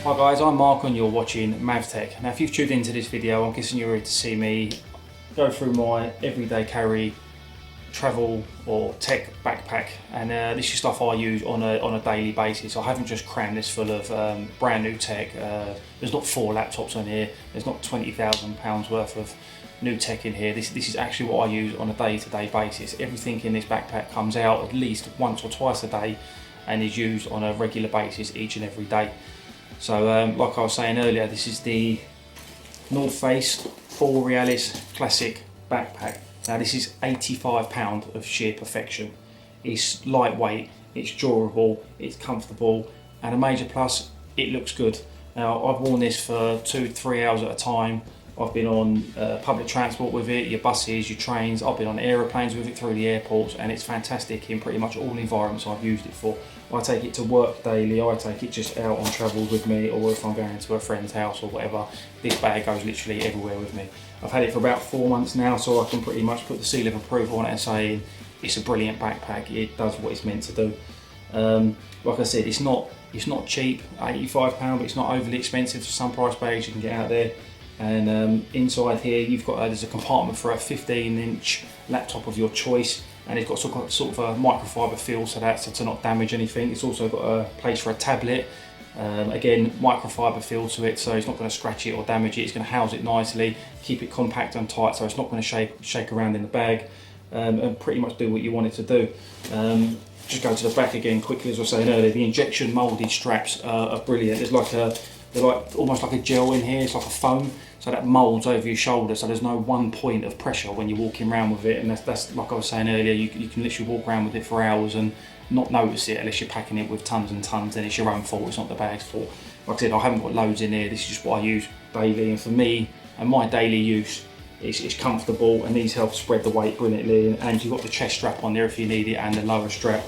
Hi guys, I'm Mark and you're watching Mav Tech. Now if you've tuned into this video, I'm guessing you're here to see me go through my everyday carry, travel or tech backpack, and this is stuff I use on a daily basis. I haven't just crammed this full of brand new tech. There's not 4 laptops on here, there's not £20,000 worth of new tech in here. This is actually what I use on a day-to-day basis. Everything in this backpack comes out at least once or twice a day and is used on a regular basis each and every day. So like I was saying earlier, this is the North Face Borealis Classic backpack. Now this is £85 of sheer perfection. It's lightweight, it's durable, it's comfortable, and a major plus, it looks good. Now I've worn this for 2-3 hours at a time. I've been on public transport with it, your buses, your trains. I've been on aeroplanes with it through the airports, and it's fantastic in pretty much all environments I've used it for. I take it to work daily, I take it just out on travels with me, or if I'm going to a friend's house or whatever. This bag goes literally everywhere with me. I've had it for about 4 months now, so I can pretty much put the seal of approval on it and say it's a brilliant backpack. It does what it's meant to do. Like I said, it's not cheap, £85, but it's not overly expensive for some price bags you can get out there. And inside here you've got there's a compartment for a 15-inch laptop of your choice, and it's got sort of a microfiber feel, so that's to not damage anything. It's also got a place for a tablet, again microfiber feel to it, so it's not going to scratch it or damage it. It's going to house it nicely, keep it compact and tight, so it's not going to shake around in the bag, and pretty much do what you want it to do. Just go to the back again quickly. As I was saying earlier, the injection moulded straps are brilliant. They're like almost like a gel in here. It's like a foam, so that moulds over your shoulder, so there's no one point of pressure when you're walking around with it. And that's like I was saying earlier, you can literally walk around with it for hours and not notice it unless you're packing it with tons and tons. Then it's your own fault, it's not the bag's fault. Like I said, I haven't got loads in here. This is just what I use daily, and for me and my daily use, it's comfortable, and these help spread the weight brilliantly. And you've got the chest strap on there if you need it, and the lower strap.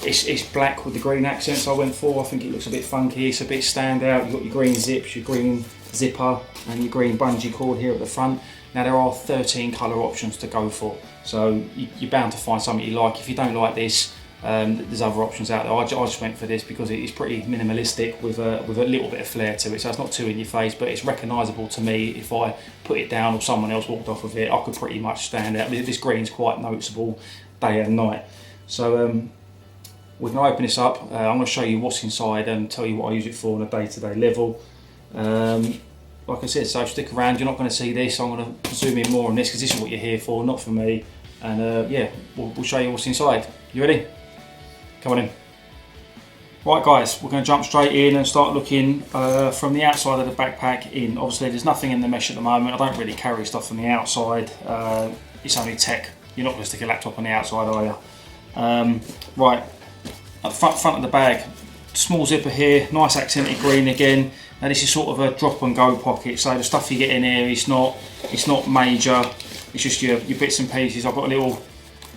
It's black with the green accents I went for. I think it looks a bit funky, it's a bit standout. You've got your green zips, your green zipper, and your green bungee cord here at the front. Now there are 13 colour options to go for, so you're bound to find something you like. If you don't like this, there's other options out there. I just went for this because it is pretty minimalistic with a little bit of flair to it, so it's not too in your face, but it's recognisable to me. If I put it down or someone else walked off with it, I could pretty much stand out. This green's quite noticeable day and night. So we can open this up. I'm going to show you what's inside and tell you what I use it for on a day-to-day level. Like I said, so stick around. You're not going to see this. I'm going to zoom in more on this because this is what you're here for, not for me. And yeah, we'll show you what's inside. You ready? Come on in. Right guys, we're going to jump straight in and start looking from the outside of the backpack in. Obviously there's nothing in the mesh at the moment. I don't really carry stuff from the outside. It's only tech. You're not going to stick a laptop on the outside, are you? Right, at the front of the bag, small zipper here, nice accented green again. Now this is sort of a drop and go pocket, so the stuff you get in here it's not major. It's just your bits and pieces. I've got a little,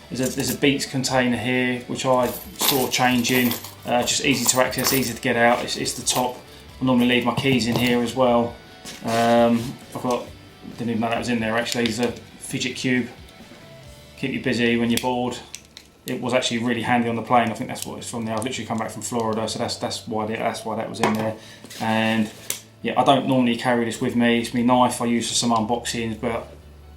there's a Beats container here which I store change in. Just easy to access, easy to get out. It's the top. I normally leave my keys in here as well. Didn't even know that was in there actually. There's a fidget cube, keep you busy when you're bored. It was actually really handy on the plane. I think that's what it's from there. I've literally come back from Florida, so that's why that was in there. And yeah, I don't normally carry this with me. It's my knife I use for some unboxings, but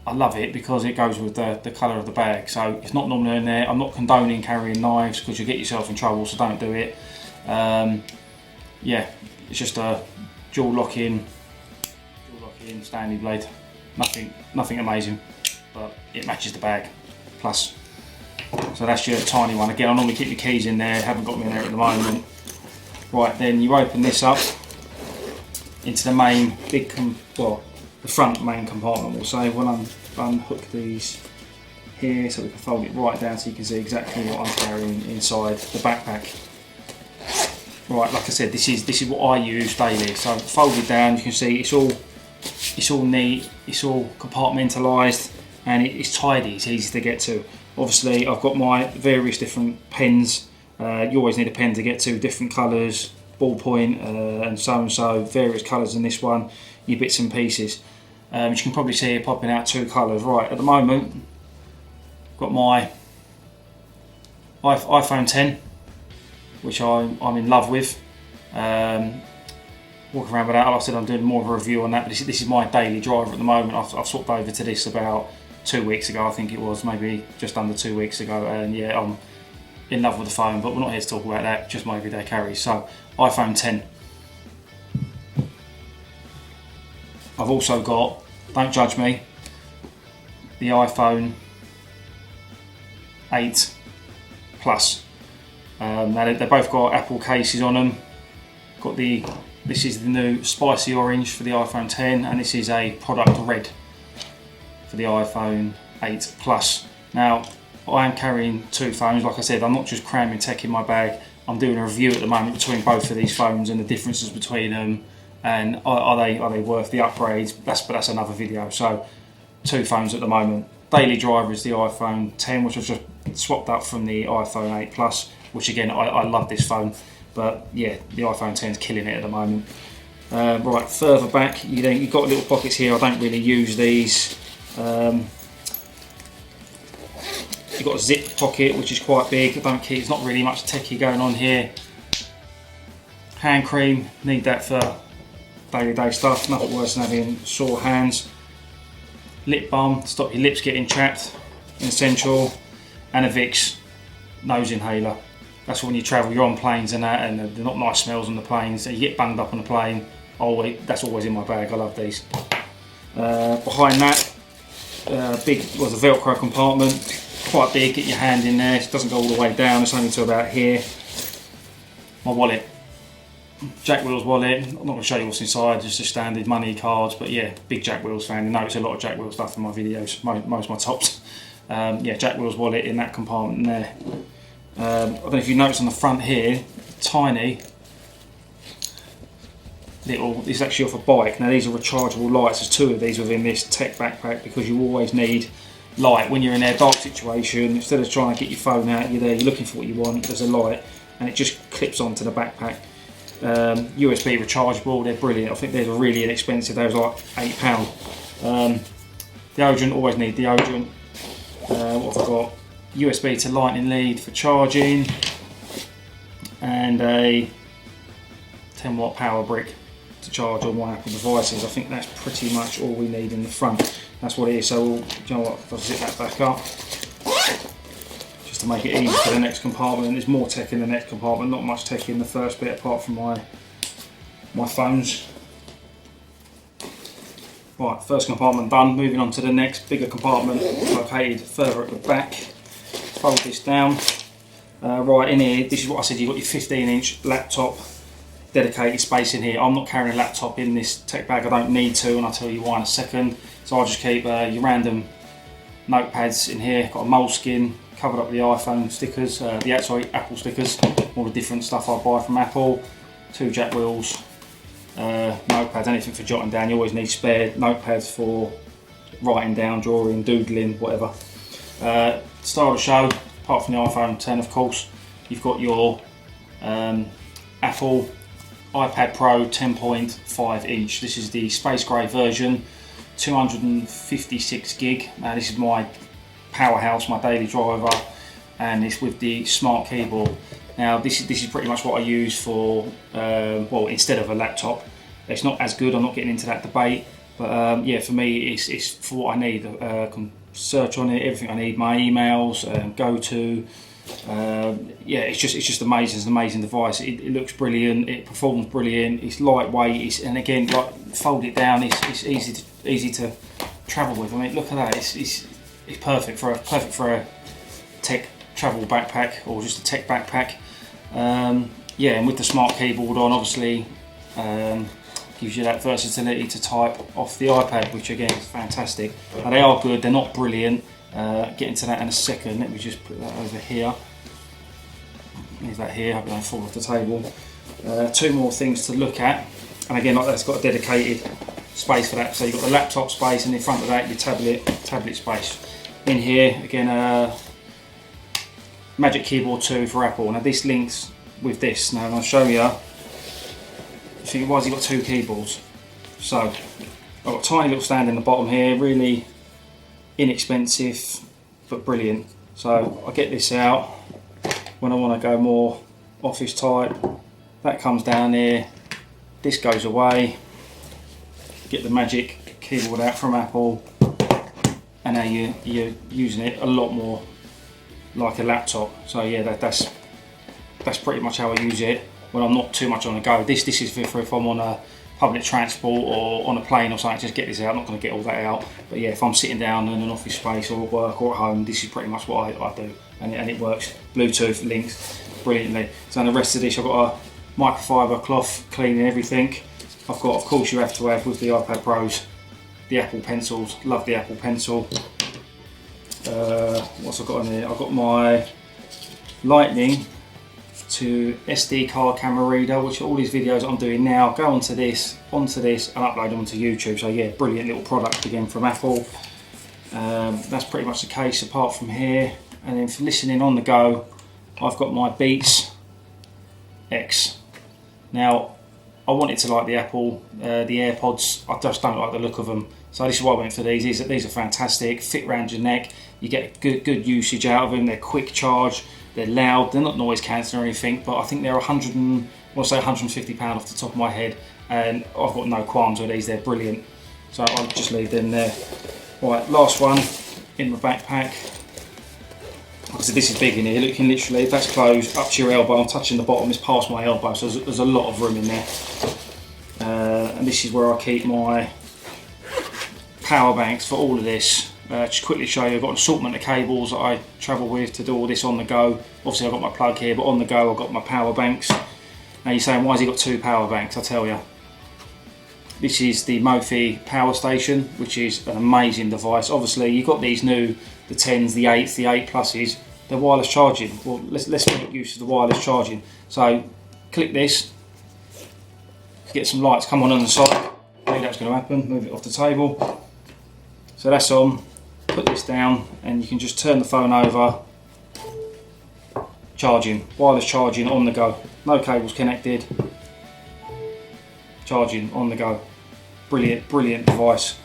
I love it because it goes with the colour of the bag. So it's not normally in there. I'm not condoning carrying knives because you get yourself in trouble, so don't do it. Yeah, it's just a dual lock-in Stanley blade. Nothing amazing, but it matches the bag. Plus. So that's your tiny one. Again, I normally keep the keys in there, haven't got them in there at the moment. Right, then you open this up into the main the front main compartment, we'll say. We'll unhook these here so we can fold it right down so you can see exactly what I'm carrying inside the backpack. Right, like I said, this is what I use daily. So folded down, you can see it's all neat, it's all compartmentalised, and it's tidy, it's easy to get to. Obviously I've got my various different pens. You always need a pen to get to, different colours, ballpoint and so, various colours in this one, your bits and pieces. You can probably see it popping out 2 colours. Right, at the moment I've got my iPhone 10, which I'm in love with. Walking around with that. Like I said, I'm doing more of a review on that, but this is my daily driver at the moment. I've swapped over to this about 2 weeks ago, I think it was, maybe just under 2 weeks ago, and yeah, I'm in love with the phone, but we're not here to talk about that, just my everyday carry. So, iPhone 10. I've also got, don't judge me, the iPhone 8 Plus. Now they've both got Apple cases on them. This is the new spicy orange for the iPhone 10, and this is a product red for the iPhone 8 Plus. Now, I am carrying two phones. Like I said, I'm not just cramming tech in my bag. I'm doing a review at the moment between both of these phones and the differences between them, and are they worth the upgrades? But that's another video. So, two phones at the moment. Daily driver is the iPhone 10, which I've just swapped up from the iPhone 8 Plus, which again, I love this phone. But yeah, the iPhone 10 is killing it at the moment. Right, further back, you've got little pockets here. I don't really use these. You've got a zip pocket, which is quite big. It's not really much techie going on here. Hand cream, need that for day-to-day stuff. Nothing worse than having sore hands. Lip balm to stop your lips getting chapped, essential. And a Vicks nose inhaler. That's when you travel, you're on planes and that, and they're not nice smells on the planes. You get banged up on the plane. That's always in my bag. I love these. Behind that, big was a Velcro compartment. Quite big. Get your hand in there. It doesn't go all the way down. It's only to about here. My wallet, Jack Wills wallet. I'm not going to show you what's inside. Just the standard money, cards. But yeah, big Jack Wills fan. You notice a lot of Jack Wills stuff in my videos. Most of my tops. Yeah, Jack Wills wallet in that compartment there. I don't know if you notice on the front here, tiny little, this is actually off a bike. Now these are rechargeable lights. There's two of these within this tech backpack because you always need light. When you're in a dark situation, instead of trying to get your phone out, you're there, you're looking for what you want, there's a light, and it just clips onto the backpack. USB rechargeable, they're brilliant. I think they're really inexpensive, those are like £8. Deodorant, always need deodorant. What have I got? USB to lightning lead for charging, and a 10-watt power brick to charge all my Apple devices. I think that's pretty much all we need in the front. That's what it is. So, you know what? If I zip that back up, just to make it easy for the next compartment. There's more tech in the next compartment. Not much tech in the first bit, apart from my phones. Right, first compartment done. Moving on to the next bigger compartment, located further at the back. Fold this down. Right in here, this is what I said, you've got your 15-inch laptop, dedicated space in here. I'm not carrying a laptop in this tech bag, I don't need to, and I'll tell you why in a second. So I'll just keep your random notepads in here. Got a moleskin, covered up with the iPhone stickers, Apple stickers, all the different stuff I buy from Apple. Two Jack Wills, notepads, anything for jotting down. You always need spare notepads for writing down, drawing, doodling, whatever. Start of the show, apart from the iPhone 10 of course, you've got your Apple iPad Pro 10.5 inch. This is the space grey version, 256 gig. Now this is my powerhouse, my daily driver, and it's with the smart keyboard. Now this is pretty much what I use for, well, instead of a laptop. It's not as good, I'm not getting into that debate, but yeah, for me it's for what I need. I can search on it, everything I need, my emails, go to. Yeah, it's just amazing. It's an amazing device. It looks brilliant. It performs brilliant. It's lightweight. And again, like, fold it down. It's easy to travel with. I mean, look at that. It's perfect for a tech travel backpack, or just a tech backpack. Yeah, and with the smart keyboard on, obviously, gives you that versatility to type off the iPad, which again is fantastic. Now, they are good. They're not brilliant. Get into that in a second. Let me just put that over here. Leave that here. I hope it don't fall off the table. Two more things to look at, and again, like that's got a dedicated space for that. So you've got the laptop space, and in front of that, your tablet space. In here, again, Magic Keyboard 2 for Apple. Now this links with this. Now I'll show you. You think, why has he got two keyboards? So I've got a tiny little stand in the bottom here, really inexpensive but brilliant. So I get this out when I want to go more office type, that comes down here, this goes away, get the magic keyboard out from Apple, and now you're using it a lot more like a laptop. So yeah, that's pretty much how I use it when I'm not too much on the go. This is for if I'm on a public transport or on a plane or something, just get this out. I'm not going to get all that out, but yeah, if I'm sitting down in an office space or at work or at home, this is pretty much what I do, and it works. Bluetooth links brilliantly. So in the rest of this, I've got a microfiber cloth cleaning everything. I've got, of course, you have to have with the iPad Pros, the Apple Pencils. Love the Apple Pencil. What's I got in here? I've got my Lightning to SD card camera reader, which all these videos I'm doing now go onto this, and upload them onto YouTube. So yeah, brilliant little product again from Apple. That's pretty much the case apart from here. And then for listening on the go, I've got my Beats X. Now, I want it to like the Apple, the AirPods. I just don't like the look of them. So this is why I went for these. These are fantastic, fit around your neck. You get good usage out of them. They're quick charge. They're loud. They're not noise cancelling or anything, but I think they're £150 off the top of my head, and I've got no qualms with these. They're brilliant. So I'll just leave them there. Right, last one in my backpack. Like I said, this is big in here. Look, you can literally, if that's closed, up to your elbow. I'm touching the bottom. It's past my elbow, so there's a lot of room in there. And this is where I keep my power banks for all of this. Just quickly show you, I've got an assortment of cables that I travel with to do all this on the go. Obviously I've got my plug here, but on the go I've got my power banks. Now you're saying, why has he got two power banks? I'll tell you. This is the Mophie power station, which is an amazing device. Obviously you've got these new, the 10s, the 8s, the 8 pluses, they're wireless charging. Well, let's make use of the wireless charging. So click this, get some lights come on the side. I think that's going to happen. Move it off the table. So that's on. Put this down and you can just turn the phone over. Charging, wireless charging on the go. No cables connected. Charging on the go. Brilliant device.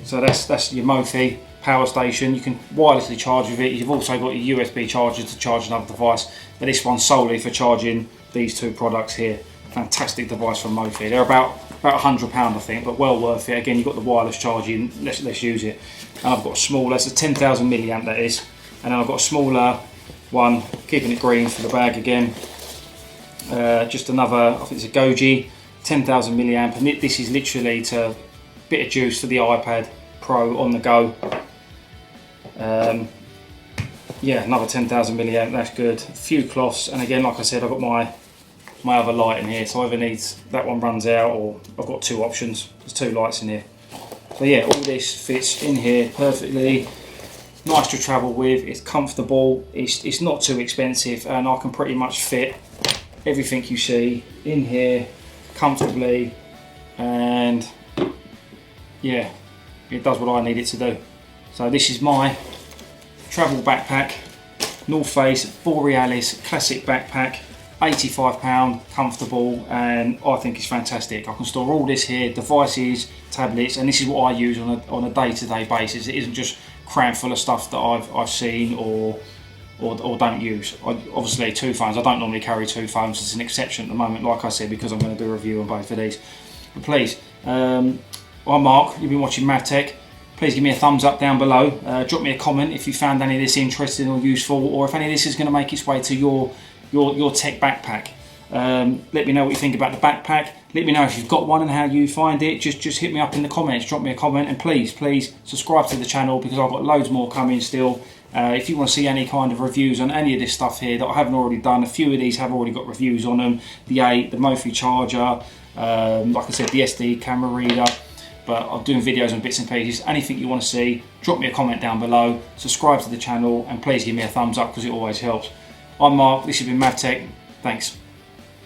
So that's your Mophie power station. You can wirelessly charge with it. You've also got your USB charger to charge another device, but this one's solely for charging these two products here. Fantastic device from Mophie. They're about £100 I think, but well worth it. Again, you've got the wireless charging. Let's use it. And I've got a small, that's a 10,000 milliamp that is, and then I've got a smaller one, keeping it green for the bag again. Just another, I think it's a Goji, 10,000 milliamp, and this is literally to bit of juice for the iPad Pro on the go. Yeah, another 10,000 milliamp. That's good. A few cloths, and again, like I said, I've got my other light in here, so either needs that one runs out, or I've got two options. There's two lights in here. So yeah, all this fits in here perfectly. Nice to travel with. It's comfortable. It's not too expensive, and I can pretty much fit everything you see in here comfortably. And yeah, it does what I need it to do. So this is my travel backpack, North Face Borealis classic backpack. £85, comfortable, and I think it's fantastic. I can store all this here, devices, tablets, and this is what I use on a day-to-day basis. It isn't just crammed full of stuff that I've seen or don't use. Obviously, two phones. I don't normally carry two phones. It's an exception at the moment, like I said, because I'm going to do a review on both of these. But please, I'm Mark. You've been watching Mav Tech. Please give me a thumbs up down below. Drop me a comment if you found any of this interesting or useful, or if any of this is going to make its way to your tech backpack. Let me know what you think about the backpack. Let me know if you've got one and how you find it. Just hit me up in the comments, drop me a comment, and please subscribe to the channel, because I've got loads more coming still. If you want to see any kind of reviews on any of this stuff here that I haven't already done, a few of these have already got reviews on them. The 8, the Mophie charger, like I said, the SD camera reader. But I'm doing videos on bits and pieces. Anything you want to see, drop me a comment down below, subscribe to the channel, and please give me a thumbs up, because it always helps. I'm Mark, this has been Mav Tech. Thanks.